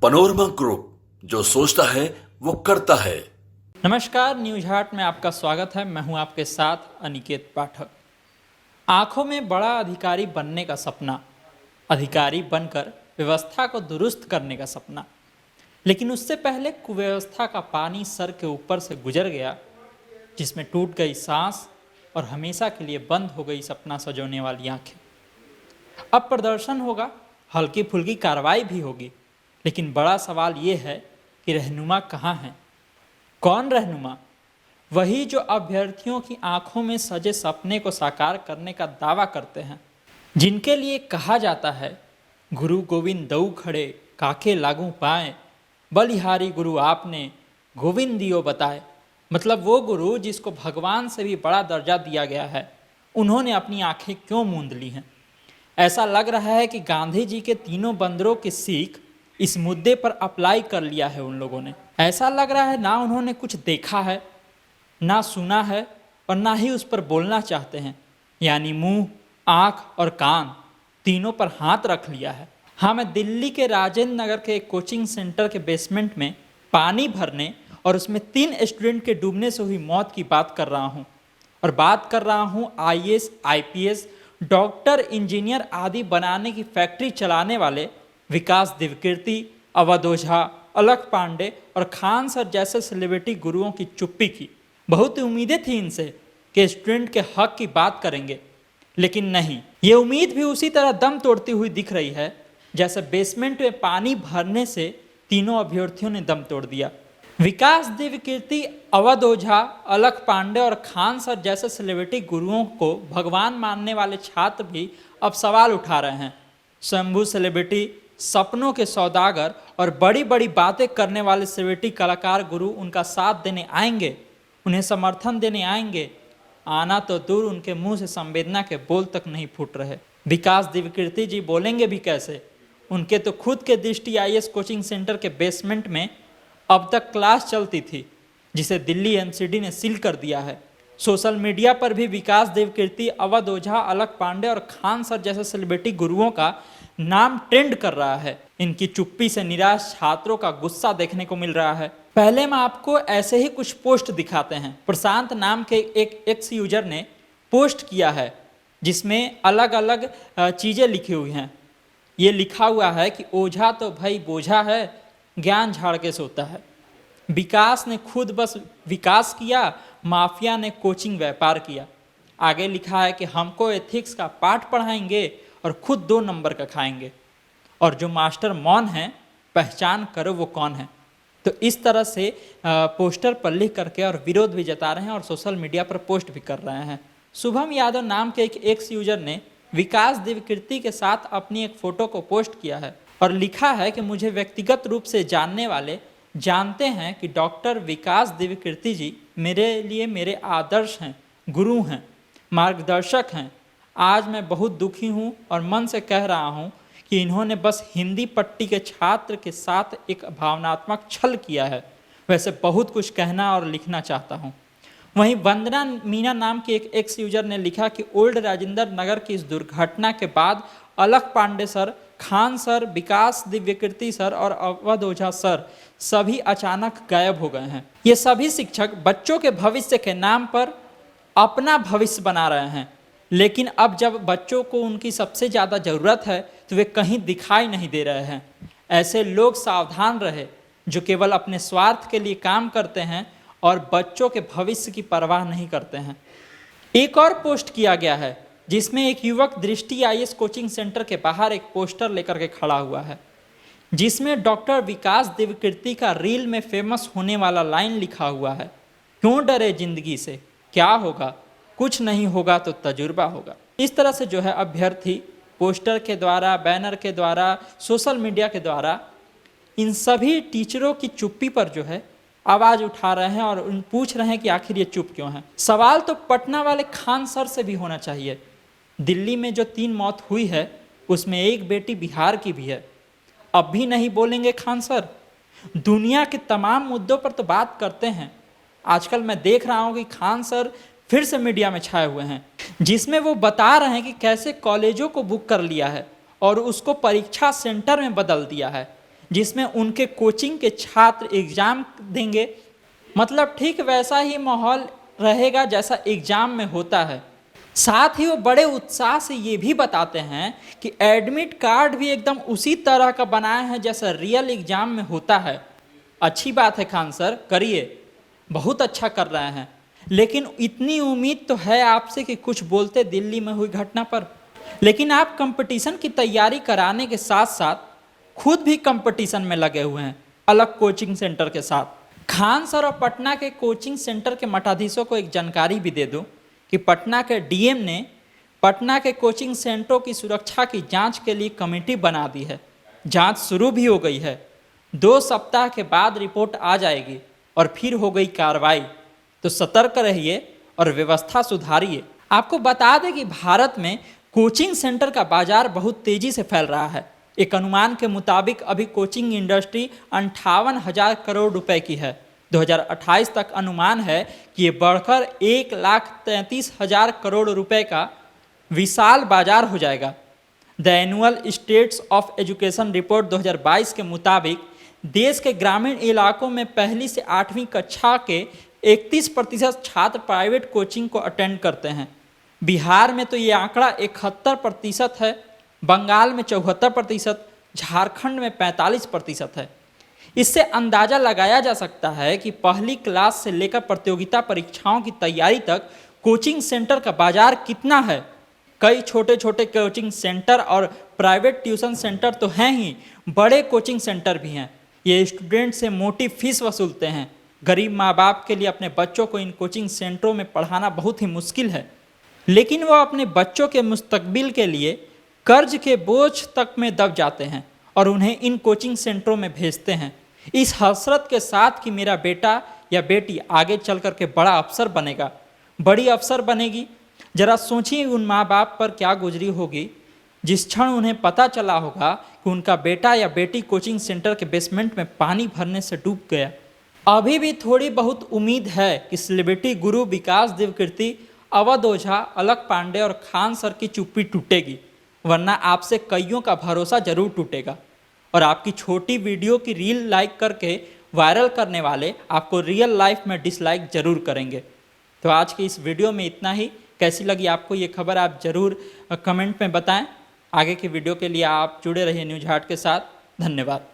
Panorama group, जो सोचता है वो करता है। नमस्कार, न्यूज हाट में आपका स्वागत है। मैं हूं आपके साथ अनिकेत पाठक। आंखों में बड़ा अधिकारी बनने का सपना, अधिकारी बनकर व्यवस्था को दुरुस्त करने का सपना, लेकिन उससे पहले कुव्यवस्था का पानी सर के ऊपर से गुजर गया, जिसमें टूट गई सांस और हमेशा के लिए बंद हो गई सपना सजोने वाली आंखें। अब प्रदर्शन होगा, हल्की फुल्की कार्रवाई भी होगी, लेकिन बड़ा सवाल ये है कि रहनुमा कहाँ हैं? कौन रहनुमा? वही जो अभ्यर्थियों की आंखों में सजे सपने को साकार करने का दावा करते हैं, जिनके लिए कहा जाता है गुरु गोविंद दऊ खड़े काके लागू पाए, बलिहारी गुरु आपने गोविंद दियो बताए। मतलब वो गुरु जिसको भगवान से भी बड़ा दर्जा दिया गया है, उन्होंने अपनी आंखें क्यों मूंद ली हैं? ऐसा लग रहा है कि गांधी जी के तीनों बंदरों की सीख इस मुद्दे पर अप्लाई कर लिया है उन लोगों ने। ऐसा लग रहा है ना उन्होंने कुछ देखा है, ना सुना है, और ना ही उस पर बोलना चाहते हैं। यानी मुंह, आँख और कान तीनों पर हाथ रख लिया है। हाँ, मैं दिल्ली के राजेंद्र नगर के एक कोचिंग सेंटर के बेसमेंट में पानी भरने और उसमें 3 स्टूडेंट के डूबने से हुई मौत की बात कर रहा हूँ। और बात कर रहा हूँ IAS, IPS, डॉक्टर, इंजीनियर आदि बनाने की फैक्ट्री चलाने वाले विकास दिव्यकीर्ति, अवध ओझा, अलख पांडे और खान सर जैसे सेलिब्रिटी गुरुओं की चुप्पी की। बहुत उम्मीदें थी इनसे कि स्टूडेंट के हक की बात करेंगे, लेकिन नहीं। ये उम्मीद भी उसी तरह दम तोड़ती हुई दिख रही है जैसे बेसमेंट में पानी भरने से तीनों अभ्यर्थियों ने दम तोड़ दिया। विकास दिव्यकीर्ति, अवध ओझा, अलख पांडे और खान सर जैसे सेलिब्रिटी गुरुओं को भगवान मानने वाले छात्र भी अब सवाल उठा रहे हैं। शंभू सेलिब्रिटी, सपनों के सौदागर और बड़ी बड़ी बातें करने वाले सेलिब्रिटी कलाकार गुरु उनका साथ देने आएंगे, उन्हें समर्थन देने आएंगे। आना तो दूर, उनके मुंह से संवेदना के बोल तक नहीं फूट रहे। विकास दिव्यकीर्ति जी बोलेंगे भी कैसे? उनके तो खुद के दृष्टि IAS कोचिंग सेंटर के बेसमेंट में अब तक क्लास चलती थी, जिसे दिल्ली MCD ने सील कर दिया है। सोशल मीडिया पर भी विकास दिव्यकीर्ति, अवध ओझा, अलख पांडे और खान सर जैसे सेलिब्रिटी गुरुओं का नाम ट्रेंड कर रहा है। इनकी चुप्पी से निराश छात्रों का गुस्सा देखने को मिल रहा है। पहले मैं आपको ऐसे ही कुछ पोस्ट दिखाते हैं। प्रशांत नाम के एक एक्स यूजर ने पोस्ट किया है, जिसमें अलग अलग चीज़ें लिखी हुई हैं। ये लिखा हुआ है कि ओझा तो भाई बोझा है, ज्ञान झाड़ के सोता है। विकास ने खुद बस विकास किया, माफिया ने कोचिंग व्यापार किया। आगे लिखा है कि हमको एथिक्स का पाठ पढ़ाएंगे और खुद 2 नंबर का खाएंगे, और जो मास्टर मौन है पहचान करो वो कौन है। तो इस तरह से पोस्टर पर लिख करके और विरोध भी जता रहे हैं और सोशल मीडिया पर पोस्ट भी कर रहे हैं। शुभम यादव नाम के एक एक्स यूजर ने विकास दिव्यकीर्ति के साथ अपनी एक फ़ोटो को पोस्ट किया है और लिखा है कि मुझे व्यक्तिगत रूप से जानने वाले जानते हैं कि डॉक्टर विकास दिव्यकीर्ति जी मेरे लिए मेरे आदर्श हैं, गुरु हैं, मार्गदर्शक हैं। आज मैं बहुत दुखी हूँ और मन से कह रहा हूँ कि इन्होंने बस हिंदी पट्टी के छात्र के साथ एक भावनात्मक छल किया है। वैसे बहुत कुछ कहना और लिखना चाहता हूँ। वहीं वंदना मीना नाम के एक एक्स यूजर ने लिखा कि ओल्ड राजेंद्र नगर की इस दुर्घटना के बाद अलख पांडे सर, खान सर, विकास दिव्यकीर्ति सर और अवध ओझा सर सभी अचानक गायब हो गए हैं। ये सभी शिक्षक बच्चों के भविष्य के नाम पर अपना भविष्य बना रहे हैं, लेकिन अब जब बच्चों को उनकी सबसे ज़्यादा ज़रूरत है तो वे कहीं दिखाई नहीं दे रहे हैं। ऐसे लोग सावधान रहे जो केवल अपने स्वार्थ के लिए काम करते हैं और बच्चों के भविष्य की परवाह नहीं करते हैं। एक और पोस्ट किया गया है जिसमें एक युवक दृष्टि IAS कोचिंग सेंटर के बाहर एक पोस्टर लेकर के खड़ा हुआ है, जिसमें डॉक्टर विकास दिव्यकीर्ति का रील में फेमस होने वाला लाइन लिखा हुआ है, क्यों डरे जिंदगी से, क्या होगा, कुछ नहीं होगा तो तजुर्बा होगा। इस तरह से जो है अभ्यर्थी पोस्टर के द्वारा, बैनर के द्वारा, सोशल मीडिया के द्वारा इन सभी टीचरों की चुप्पी पर जो है आवाज़ उठा रहे हैं और पूछ रहे हैं कि आखिर ये चुप क्यों है। सवाल तो पटना वाले खान सर से भी होना चाहिए। दिल्ली में जो 3 मौत हुई है उसमें एक बेटी बिहार की भी है, अब भी नहीं बोलेंगे खान सर? दुनिया के तमाम मुद्दों पर तो बात करते हैं। आजकल मैं देख रहा हूँ कि खान सर फिर से मीडिया में छाए हुए हैं, जिसमें वो बता रहे हैं कि कैसे कॉलेजों को बुक कर लिया है और उसको परीक्षा सेंटर में बदल दिया है। जिसमें उनके कोचिंग के छात्र एग्जाम देंगे। मतलब ठीक वैसा ही माहौल रहेगा जैसा एग्जाम में होता है। साथ ही वो बड़े उत्साह से ये भी बताते हैं कि एडमिट कार्ड भी एकदम उसी तरह का बनाया है जैसा रियल एग्जाम में होता है। अच्छी बात है खान सर, करिए, बहुत अच्छा कर रहे हैं। लेकिन इतनी उम्मीद तो है आपसे कि कुछ बोलते दिल्ली में हुई घटना पर। लेकिन आप कंपटीशन की तैयारी कराने के साथ साथ खुद भी कंपटीशन में लगे हुए हैं अलग कोचिंग सेंटर के साथ। खान सर और पटना के कोचिंग सेंटर के मठाधीशों को एक जानकारी भी दे दूं कि पटना के डीएम ने पटना के कोचिंग सेंटरों की सुरक्षा की जांच के लिए कमेटी बना दी है। जांच शुरू भी हो गई है। 2 सप्ताह के बाद रिपोर्ट आ जाएगी और फिर हो गई कार्रवाई। तो सतर्क रहिए और व्यवस्था सुधारिए। आपको बता दें कि भारत में कोचिंग सेंटर का बाजार बहुत तेजी से फैल रहा है। एक अनुमान के मुताबिक अभी कोचिंग इंडस्ट्री 58,000 करोड़ रुपए की है। 2028 तक अनुमान है कि ये बढ़कर 1,33,000 करोड़ रुपए का विशाल बाजार हो जाएगा। The annual states of education report 2022 के मुताबिक देश के ग्रामीण इलाकों में पहली से 8वीं कक्षा के 31% छात्र प्राइवेट कोचिंग को अटेंड करते हैं। बिहार में तो ये आंकड़ा 71% है, बंगाल में 74%, झारखंड में 45% है। इससे अंदाजा लगाया जा सकता है कि पहली क्लास से लेकर प्रतियोगिता परीक्षाओं की तैयारी तक कोचिंग सेंटर का बाजार कितना है। कई छोटे छोटे कोचिंग सेंटर और प्राइवेट ट्यूशन सेंटर तो हैं ही, बड़े कोचिंग सेंटर भी हैं। ये स्टूडेंट से मोटी फीस वसूलते हैं। गरीब माँ बाप के लिए अपने बच्चों को इन कोचिंग सेंटरों में पढ़ाना बहुत ही मुश्किल है, लेकिन वो अपने बच्चों के मुस्तकबिल के लिए कर्ज के बोझ तक में दब जाते हैं और उन्हें इन कोचिंग सेंटरों में भेजते हैं इस हसरत के साथ कि मेरा बेटा या बेटी आगे चल कर के बड़ा अफसर बनेगा, बड़ी अफसर बनेगी। जरा सोचिए उन माँ बाप पर क्या गुजरी होगी जिस क्षण उन्हें पता चला होगा कि उनका बेटा या बेटी कोचिंग सेंटर के बेसमेंट में पानी भरने से डूब गया। अभी भी थोड़ी बहुत उम्मीद है कि सेलिब्रिटी गुरु विकास देवकीर्ति, अवध ओझा, अलक पांडे और खान सर की चुप्पी टूटेगी, वरना आपसे कईयों का भरोसा जरूर टूटेगा और आपकी छोटी वीडियो की रील लाइक करके वायरल करने वाले आपको रियल लाइफ में डिसलाइक जरूर करेंगे। तो आज की इस वीडियो में इतना ही। कैसी लगी आपको ये खबर आप ज़रूर कमेंट में बताएं। आगे की वीडियो के लिए आप जुड़े रहिए न्यूज़ हाट के साथ। धन्यवाद।